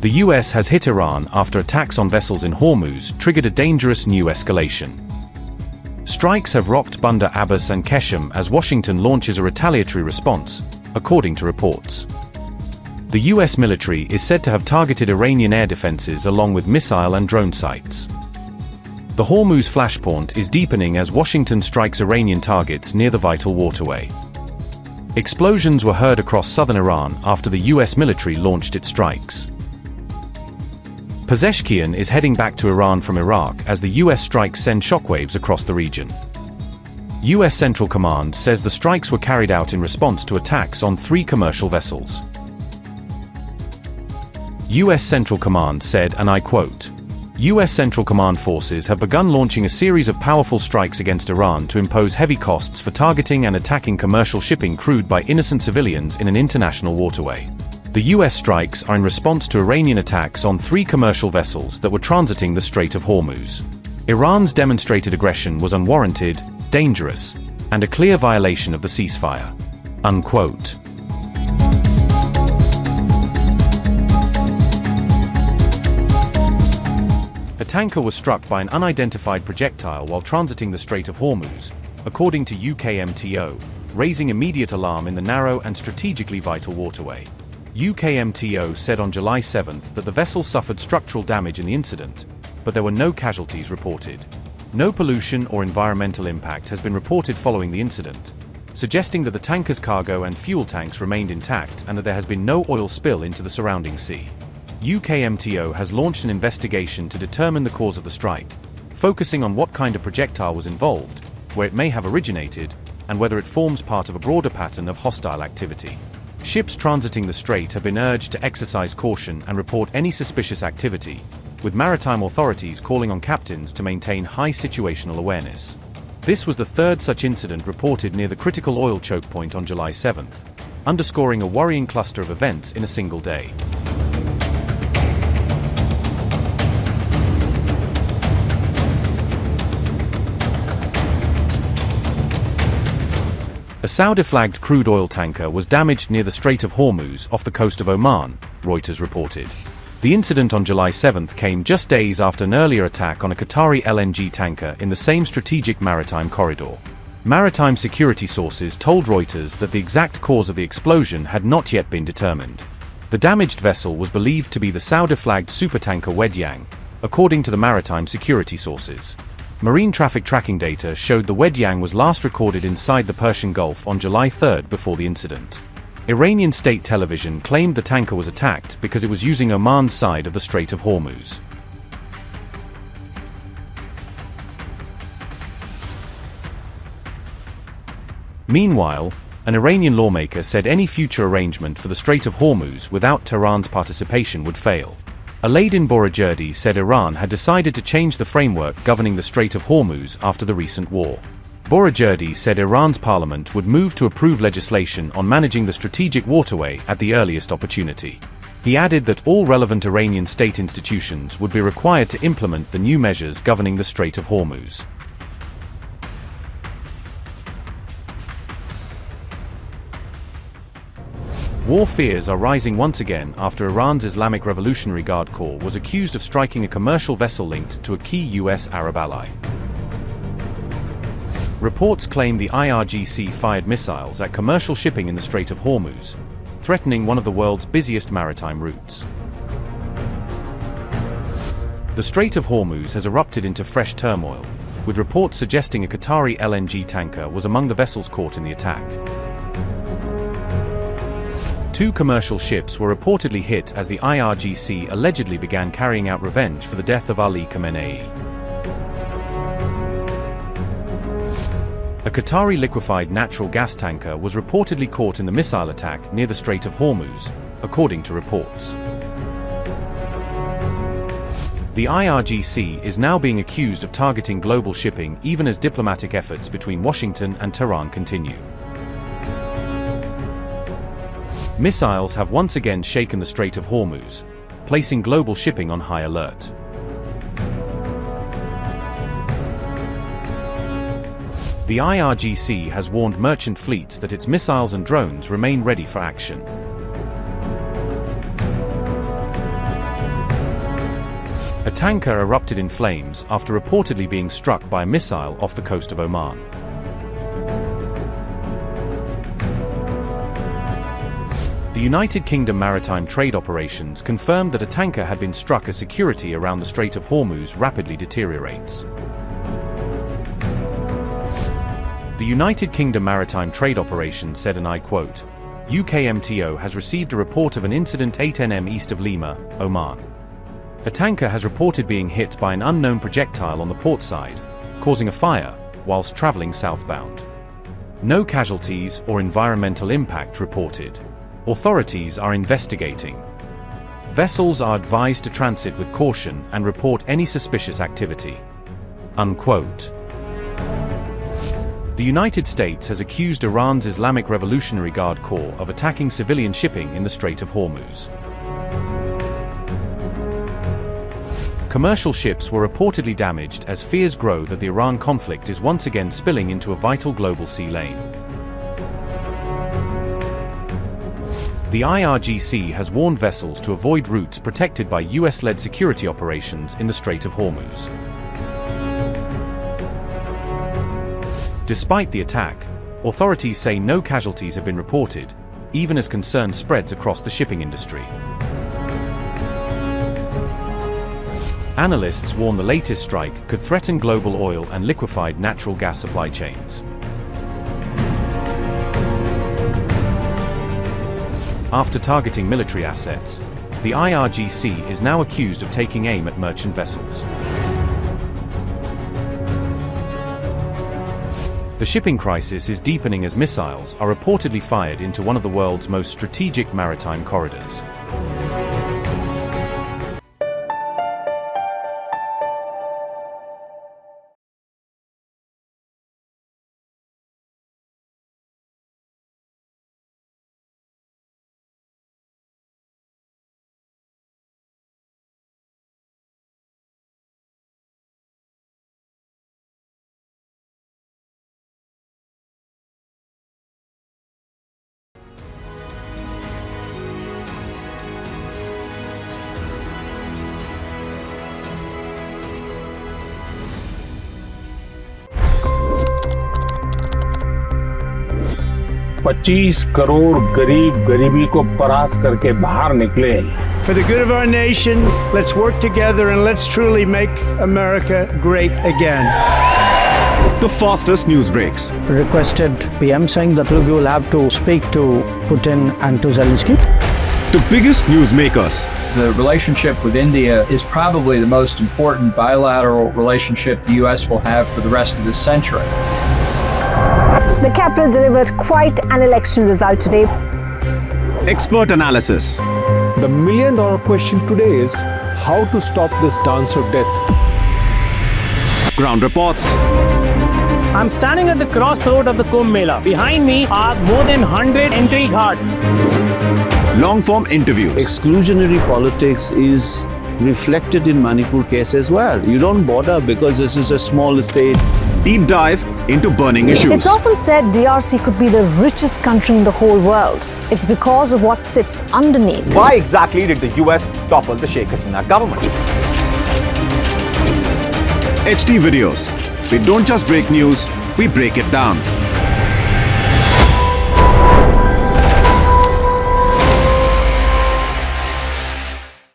The US has hit Iran after attacks on vessels in Hormuz triggered a dangerous new escalation. Strikes have rocked Bandar Abbas and Qeshm as Washington launches a retaliatory response, according to reports. The US military is said to have targeted Iranian air defenses along with missile and drone sites. The Hormuz flashpoint is deepening as Washington strikes Iranian targets near the vital waterway. Explosions were heard across southern Iran after the US military launched its strikes. Pezeshkian is heading back to Iran from Iraq as the US strikes send shockwaves across the region. US Central Command says the strikes were carried out in response to attacks on 3 commercial vessels. US Central Command said, and I quote, US Central Command forces have begun launching a series of powerful strikes against Iran to impose heavy costs for targeting and attacking commercial shipping crewed by innocent civilians in an international waterway. The US strikes are in response to Iranian attacks on 3 commercial vessels that were transiting the Strait of Hormuz. Iran's demonstrated aggression was unwarranted, dangerous, and a clear violation of the ceasefire. Unquote. A tanker was struck by an unidentified projectile while transiting the Strait of Hormuz, according to UKMTO, raising immediate alarm in the narrow and strategically vital waterway. UKMTO said on July 7 that the vessel suffered structural damage in the incident, but there were no casualties reported. No pollution or environmental impact has been reported following the incident, suggesting that the tanker's cargo and fuel tanks remained intact and that there has been no oil spill into the surrounding sea. UKMTO has launched an investigation to determine the cause of the strike, focusing on what kind of projectile was involved, where it may have originated, and whether it forms part of a broader pattern of hostile activity. Ships transiting the strait have been urged to exercise caution and report any suspicious activity, with maritime authorities calling on captains to maintain high situational awareness. This was the 3rd such incident reported near the critical oil choke point on July 7, underscoring a worrying cluster of events in a single day. A Saudi-flagged crude oil tanker was damaged near the Strait of Hormuz off the coast of Oman, Reuters reported. The incident on July 7 came just days after an earlier attack on a Qatari LNG tanker in the same strategic maritime corridor. Maritime security sources told Reuters that the exact cause of the explosion had not yet been determined. The damaged vessel was believed to be the Saudi-flagged supertanker Wedyang, according to the maritime security sources. Marine traffic tracking data showed the Wedyang was last recorded inside the Persian Gulf on July 3 before the incident. Iranian state television claimed the tanker was attacked because it was using Oman's side of the Strait of Hormuz. Meanwhile, an Iranian lawmaker said any future arrangement for the Strait of Hormuz without Tehran's participation would fail. Alaeddin Boroujerdi said Iran had decided to change the framework governing the Strait of Hormuz after the recent war. Boroujerdi said Iran's parliament would move to approve legislation on managing the strategic waterway at the earliest opportunity. He added that all relevant Iranian state institutions would be required to implement the new measures governing the Strait of Hormuz. War fears are rising once again after Iran's Islamic Revolutionary Guard Corps was accused of striking a commercial vessel linked to a key US Arab ally. Reports claim the IRGC fired missiles at commercial shipping in the Strait of Hormuz, threatening one of the world's busiest maritime routes. The Strait of Hormuz has erupted into fresh turmoil, with reports suggesting a Qatari LNG tanker was among the vessels caught in the attack. 2 commercial ships were reportedly hit as the IRGC allegedly began carrying out revenge for the death of Ali Khamenei. A Qatari liquefied natural gas tanker was reportedly caught in the missile attack near the Strait of Hormuz, according to reports. The IRGC is now being accused of targeting global shipping even as diplomatic efforts between Washington and Tehran continue. Missiles have once again shaken the Strait of Hormuz, placing global shipping on high alert. The IRGC has warned merchant fleets that its missiles and drones remain ready for action. A tanker erupted in flames after reportedly being struck by a missile off the coast of Oman. The United Kingdom Maritime Trade Operations confirmed that a tanker had been struck as security around the Strait of Hormuz rapidly deteriorates. The United Kingdom Maritime Trade Operations said, and I quote, "UKMTO has received a report of an incident 8 nm east of Lima, Oman. A tanker has reported being hit by an unknown projectile on the port side, causing a fire whilst traveling southbound. No casualties or environmental impact reported. Authorities are investigating. Vessels are advised to transit with caution and report any suspicious activity." Unquote. The United States has accused Iran's Islamic Revolutionary Guard Corps of attacking civilian shipping in the Strait of Hormuz. Commercial ships were reportedly damaged as fears grow that the Iran conflict is once again spilling into a vital global sea lane. The IRGC has warned vessels to avoid routes protected by US-led security operations in the Strait of Hormuz. Despite the attack, authorities say no casualties have been reported, even as concern spreads across the shipping industry. Analysts warn the latest strike could threaten global oil and liquefied natural gas supply chains. After targeting military assets, the IRGC is now accused of taking aim at merchant vessels. The shipping crisis is deepening as missiles are reportedly fired into one of the world's most strategic maritime corridors. $25 crore गरीब गरीबी को परास्त करके बाहर निकले। For the good of our nation, let's work together and let's truly make America great again. The fastest news breaks. Requested PM saying that we will have to speak to Putin and to Zelensky. The biggest news makers. The relationship with India is probably the most important bilateral relationship the U.S. will have for the rest of this century. The capital delivered quite an election result today. Expert analysis. The million-dollar question today is how to stop this dance of death. Ground reports. I'm standing at the crossroad of the Kumbh Mela. Behind me are more than 100 entry ghats. Long-form interviews. Exclusionary politics is reflected in Manipur case as well. You don't bother because this is a small state. Deep dive into burning issues. It's often said DRC could be the richest country in the whole world. It's because of what sits underneath. Why exactly did the US topple the Sheikh Hasina government? HT videos. We don't just break news, we break it down.